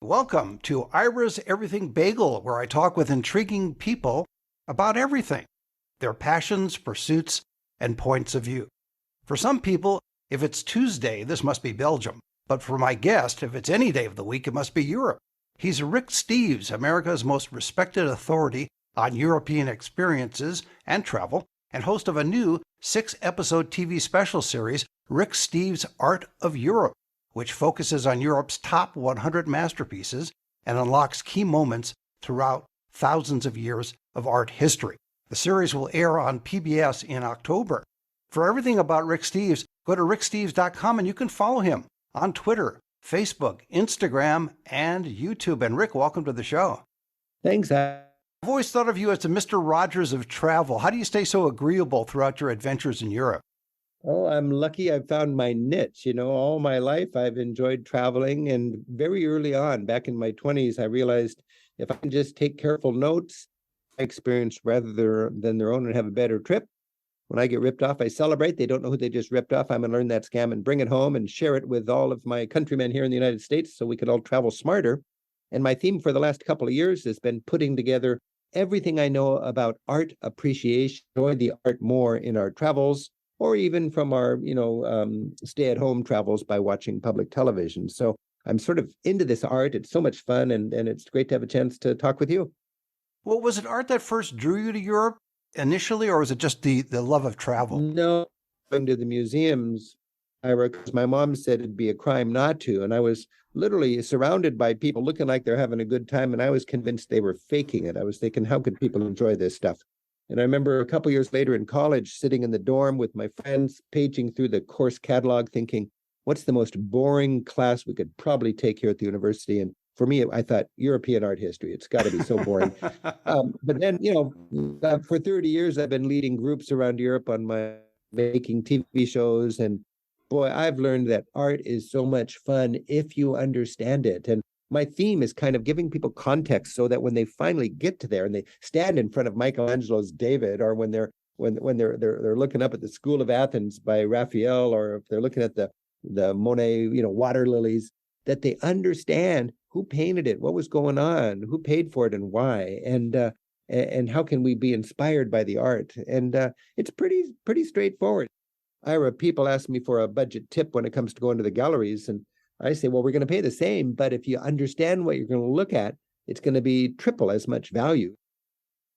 Welcome to Ira's Everything Bagel, where I talk with intriguing people about everything, their passions, pursuits, and points of view. For some people, if it's Tuesday, this must be Belgium. But for my guest, if it's any day of the week, it must be Europe. He's Rick Steves, America's most respected authority on European experiences and travel, and host of a new 6-episode TV special series, Rick Steves' Art of Europe, which focuses on Europe's top 100 masterpieces and unlocks key moments throughout thousands of years of art history. The series will air on PBS in October. For everything about Rick Steves, go to ricksteves.com and you can follow him on Twitter, Facebook, Instagram, and YouTube. And Rick, welcome to the show. Thanks. I've always thought of you as the Mr. Rogers of travel. How do you stay so agreeable throughout your adventures in Europe? Oh, I'm lucky I found my niche. All my life I've enjoyed traveling. And very early on, back in my 20s, I realized if I can just take careful notes, I experience rather than their own and have a better trip. When I get ripped off, I celebrate. They don't know who they just ripped off. I'm going to learn that scam and bring it home and share it with all of my countrymen here in the United States so we could all travel smarter. And my theme for the last couple of years has been putting together everything I know about art appreciation, enjoy the art more in our travels, or even from our, stay-at-home travels by watching public television. So I'm sort of into this art. It's so much fun, and it's great to have a chance to talk with you. Well, was it art that first drew you to Europe initially, or was it just the love of travel? No, going to the museums, Ira, because my mom said it'd be a crime not to. And I was literally surrounded by people looking like they're having a good time, and I was convinced they were faking it. I was thinking, how could people enjoy this stuff? And I remember a couple years later in college, sitting in the dorm with my friends, paging through the course catalog, thinking, what's the most boring class we could probably take here at the university? And for me, I thought European art history. It's got to be so boring. But then, for 30 years, I've been leading groups around Europe on my making TV shows. And boy, I've learned that art is so much fun if you understand it. And my theme is kind of giving people context so that when they finally get to there and they stand in front of Michelangelo's David, or when they're looking up at the School of Athens by Raphael, or if they're looking at the Monet, water lilies, that they understand who painted it, what was going on, who paid for it, and why, and how can we be inspired by the art. And it's pretty straightforward. Ira, people ask me for a budget tip when it comes to going to the galleries, and I say, well, we're going to pay the same, but if you understand what you're going to look at, it's going to be triple as much value.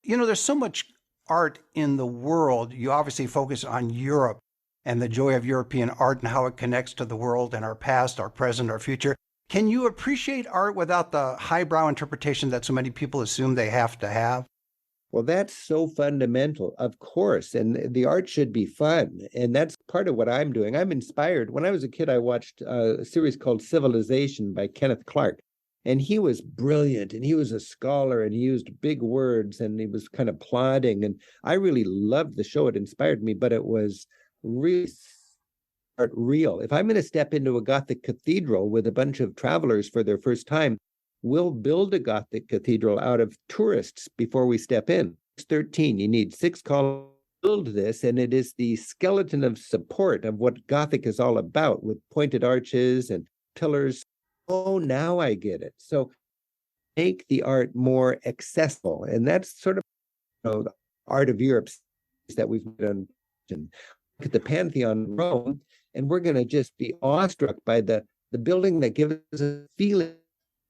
There's so much art in the world. You obviously focus on Europe and the joy of European art and how it connects to the world and our past, our present, our future. Can you appreciate art without the highbrow interpretation that so many people assume they have to have? Well, that's so fundamental, of course, and the art should be fun, and that's part of what I'm doing. I'm inspired. When I was a kid, I watched a series called Civilization by Kenneth Clark, and he was brilliant, and he was a scholar, and he used big words, and he was kind of plodding, and I really loved the show. It inspired me, but it was really real. If I'm going to step into a Gothic cathedral with a bunch of travelers for their first time, we'll build a Gothic cathedral out of tourists before we step in. 13, you need 6 columns to build this, and it is the skeleton of support of what Gothic is all about, with pointed arches and pillars. Oh, now I get it. So make the art more accessible, and that's sort of the art of Europe that we've done. Look at the Pantheon in Rome, and we're going to just be awestruck by the building that gives us a feeling,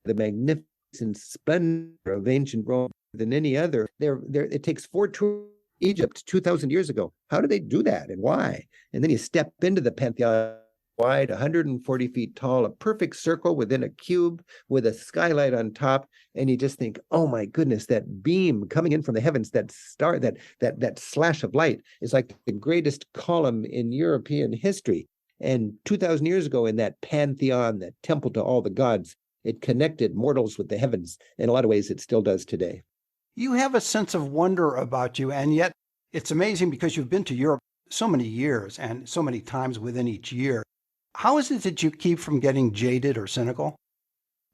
the magnificent splendor of ancient Rome than any other. It takes 4 tours to Egypt 2,000 years ago. How do they do that, and why? And then you step into the Pantheon, wide, 140 feet tall, a perfect circle within a cube with a skylight on top, and you just think, oh my goodness, that beam coming in from the heavens, that star, that slash of light is like the greatest column in European history. And 2,000 years ago, in that Pantheon, that temple to all the gods, it connected mortals with the heavens. In a lot of ways, it still does today. You have a sense of wonder about you, and yet it's amazing because you've been to Europe so many years and so many times within each year. How is it that you keep from getting jaded or cynical?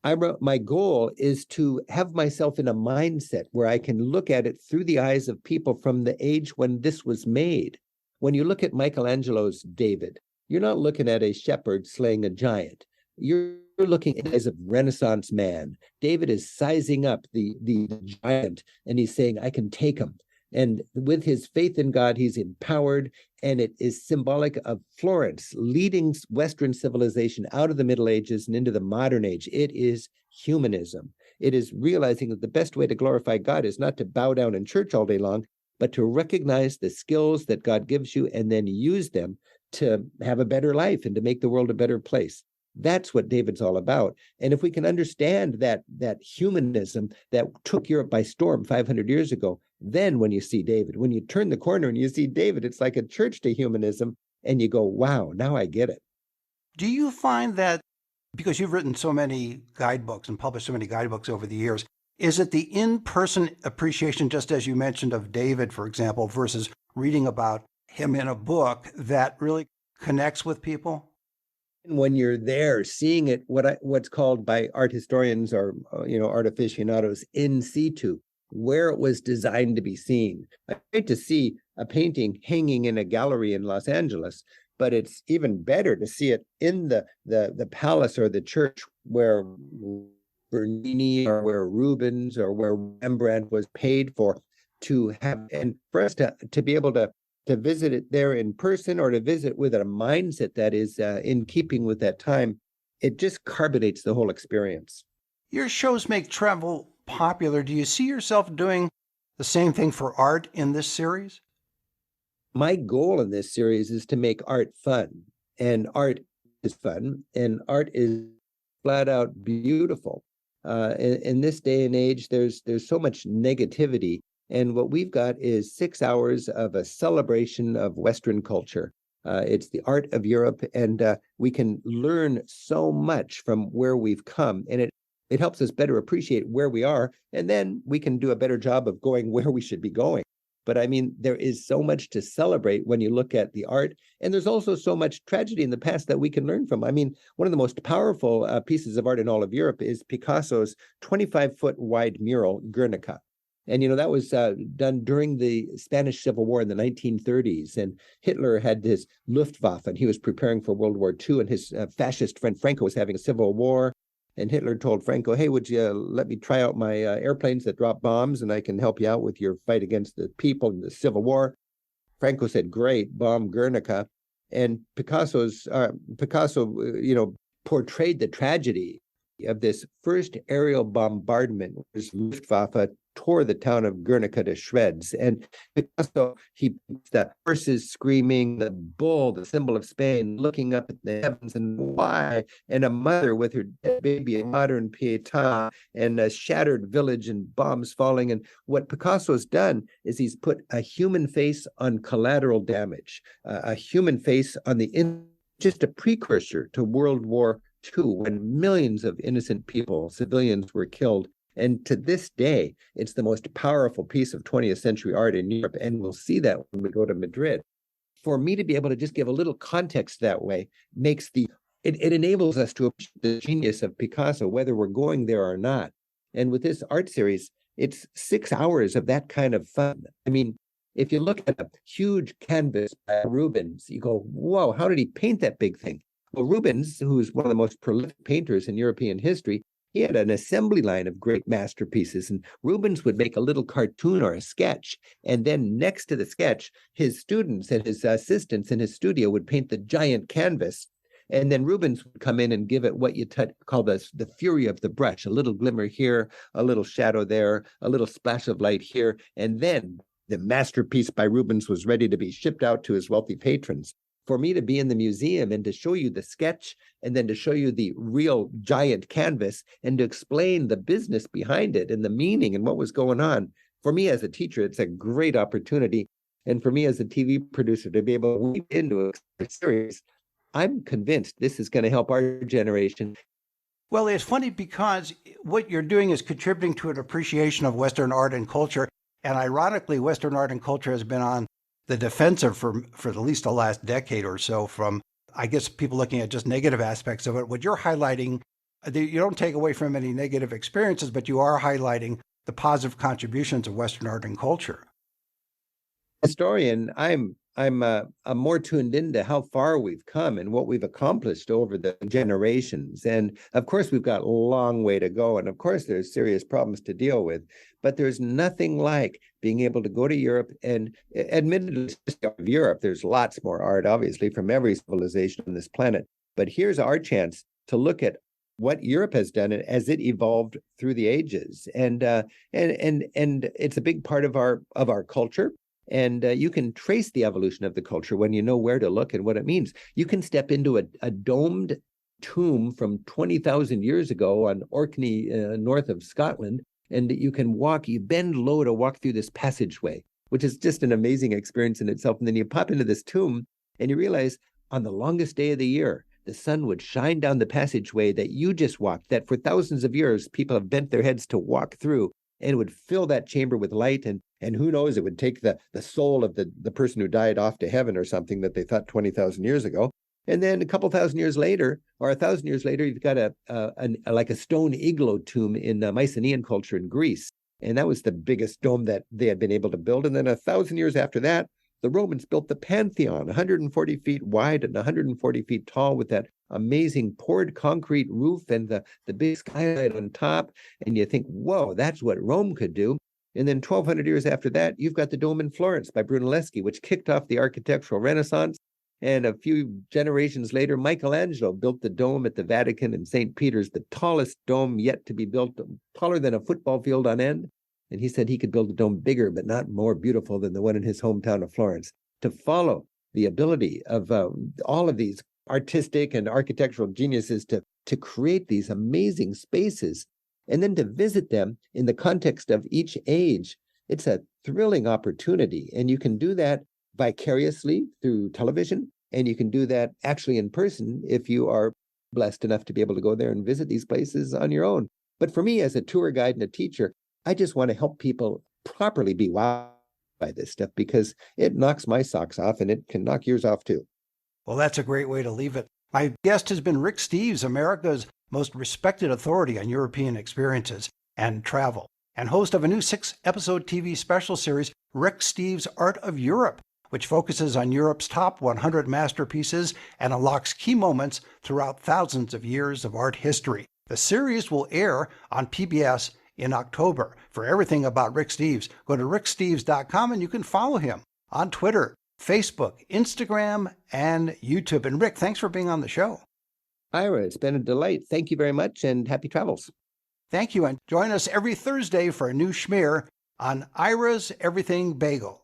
My goal is to have myself in a mindset where I can look at it through the eyes of people from the age when this was made. When you look at Michelangelo's David, you're not looking at a shepherd slaying a giant. You're looking at the eyes of Renaissance man. David is sizing up the giant, and he's saying, I can take him. And with his faith in God, he's empowered, and it is symbolic of Florence leading Western civilization out of the Middle Ages and into the modern age. It is humanism. It is realizing that the best way to glorify God is not to bow down in church all day long, but to recognize the skills that God gives you and then use them to have a better life and to make the world a better place. That's what David's all about. And if we can understand that humanism that took Europe by storm 500 years ago, then when you see David, when you turn the corner and you see David, it's like a church to humanism, and you go, wow, now I get it. Do you find that, because you've written so many guidebooks and published so many guidebooks over the years, is it the in-person appreciation, just as you mentioned of David, for example, versus reading about him in a book that really connects with people? When you're there seeing it, what's called by art historians or art aficionados in situ, where it was designed to be seen. I hate to see a painting hanging in a gallery in Los Angeles, but it's even better to see it in the palace or the church where Bernini or where Rubens or where Rembrandt was paid for to have, and for us to be able to visit it there in person or to visit with a mindset that is in keeping with that time, it just carbonates the whole experience. Your shows make travel popular. Do you see yourself doing the same thing for art in this series? My goal in this series is to make art fun, and art is fun, and art is flat out beautiful. In this day and age, there's so much negativity. And what we've got is 6 hours of a celebration of Western culture. It's the art of Europe, and we can learn so much from where we've come. And it helps us better appreciate where we are, and then we can do a better job of going where we should be going. But I mean, there is so much to celebrate when you look at the art, and there's also so much tragedy in the past that we can learn from. I mean, one of the most powerful pieces of art in all of Europe is Picasso's 25-foot wide mural, Guernica. And, that was done during the Spanish Civil War in the 1930s. And Hitler had his Luftwaffe, and he was preparing for World War II. And his fascist friend Franco was having a civil war. And Hitler told Franco, hey, would you let me try out my airplanes that drop bombs, and I can help you out with your fight against the people in the Civil War? Franco said, great, bomb Guernica. And Picasso, portrayed the tragedy of this first aerial bombardment, which Luftwaffe tore the town of Guernica to shreds. And Picasso, the horses screaming, the bull, the symbol of Spain, looking up at the heavens, and why? And a mother with her dead baby, a modern Pietà, and a shattered village and bombs falling. And what Picasso's done is he's put a human face on collateral damage, a human face on just a precursor to World War II, when millions of innocent people, civilians, were killed. And to this day, it's the most powerful piece of 20th century art in Europe. And we'll see that when we go to Madrid. For me to be able to just give a little context that way it enables us to appreciate the genius of Picasso, whether we're going there or not. And with this art series, it's 6 hours of that kind of fun. I mean, if you look at a huge canvas by Rubens, you go, whoa, how did he paint that big thing? Well, Rubens, who's one of the most prolific painters in European history, he had an assembly line of great masterpieces, and Rubens would make a little cartoon or a sketch. And then next to the sketch, his students and his assistants in his studio would paint the giant canvas. And then Rubens would come in and give it what you call the fury of the brush, a little glimmer here, a little shadow there, a little splash of light here. And then the masterpiece by Rubens was ready to be shipped out to his wealthy patrons. For me to be in the museum and to show you the sketch and then to show you the real giant canvas and to explain the business behind it and the meaning and what was going on, for me as a teacher, it's a great opportunity. And for me as a TV producer to be able to weave into a series, I'm convinced this is going to help our generation. Well, it's funny because what you're doing is contributing to an appreciation of Western art and culture. And ironically, Western art and culture has been on the defensive for at least the last decade or so from, I guess, people looking at just negative aspects of it. What you're highlighting, you don't take away from any negative experiences, but you are highlighting the positive contributions of Western art and culture. Historian, I'm I'm more tuned into how far we've come and what we've accomplished over the generations. And of course, we've got a long way to go. And of course, there's serious problems to deal with. But there's nothing like being able to go to Europe and admittedly, of Europe, there's lots more art, obviously, from every civilization on this planet. But here's our chance to look at what Europe has done as it evolved through the ages, and it's a big part of our culture. And you can trace the evolution of the culture when you know where to look and what it means. You can step into a domed tomb from 20,000 years ago on Orkney, north of Scotland, and you bend low to walk through this passageway, which is just an amazing experience in itself. And then you pop into this tomb and you realize on the longest day of the year, the sun would shine down the passageway that you just walked, that for thousands of years, people have bent their heads to walk through, and it would fill that chamber with light. And who knows, it would take the soul of the person who died off to heaven or something that they thought 20,000 years ago. And then a couple thousand years later, or 1,000 years later, you've got like a stone igloo tomb in Mycenaean culture in Greece. And that was the biggest dome that they had been able to build. And then 1,000 years after that, the Romans built the Pantheon, 140 feet wide and 140 feet tall, with that amazing poured concrete roof and the big skylight on top. And you think, whoa, that's what Rome could do. And then 1,200 years after that, you've got the dome in Florence by Brunelleschi, which kicked off the architectural Renaissance. And a few generations later, Michelangelo built the dome at the Vatican in St. Peter's, the tallest dome yet to be built, taller than a football field on end. And he said he could build a dome bigger, but not more beautiful than the one in his hometown of Florence. To follow the ability of all of these artistic and architectural geniuses to create these amazing spaces, and then to visit them in the context of each age, it's a thrilling opportunity. And you can do that vicariously through television, and you can do that actually in person if you are blessed enough to be able to go there and visit these places on your own. But for me, as a tour guide and a teacher, I just want to help people properly be wowed by this stuff, because it knocks my socks off and it can knock yours off too. Well, that's a great way to leave it. My guest has been Rick Steves, America's most respected authority on European experiences and travel, and host of a new 6-episode TV special series, Rick Steves' Art of Europe, which focuses on Europe's top 100 masterpieces and unlocks key moments throughout thousands of years of art history. The series will air on PBS in October. For everything about Rick Steves, go to ricksteves.com, and you can follow him on Twitter, Facebook, Instagram, and YouTube. And Rick, thanks for being on the show. Ira, it's been a delight. Thank you very much, and happy travels. Thank you, and join us every Thursday for a new schmear on Ira's Everything Bagel.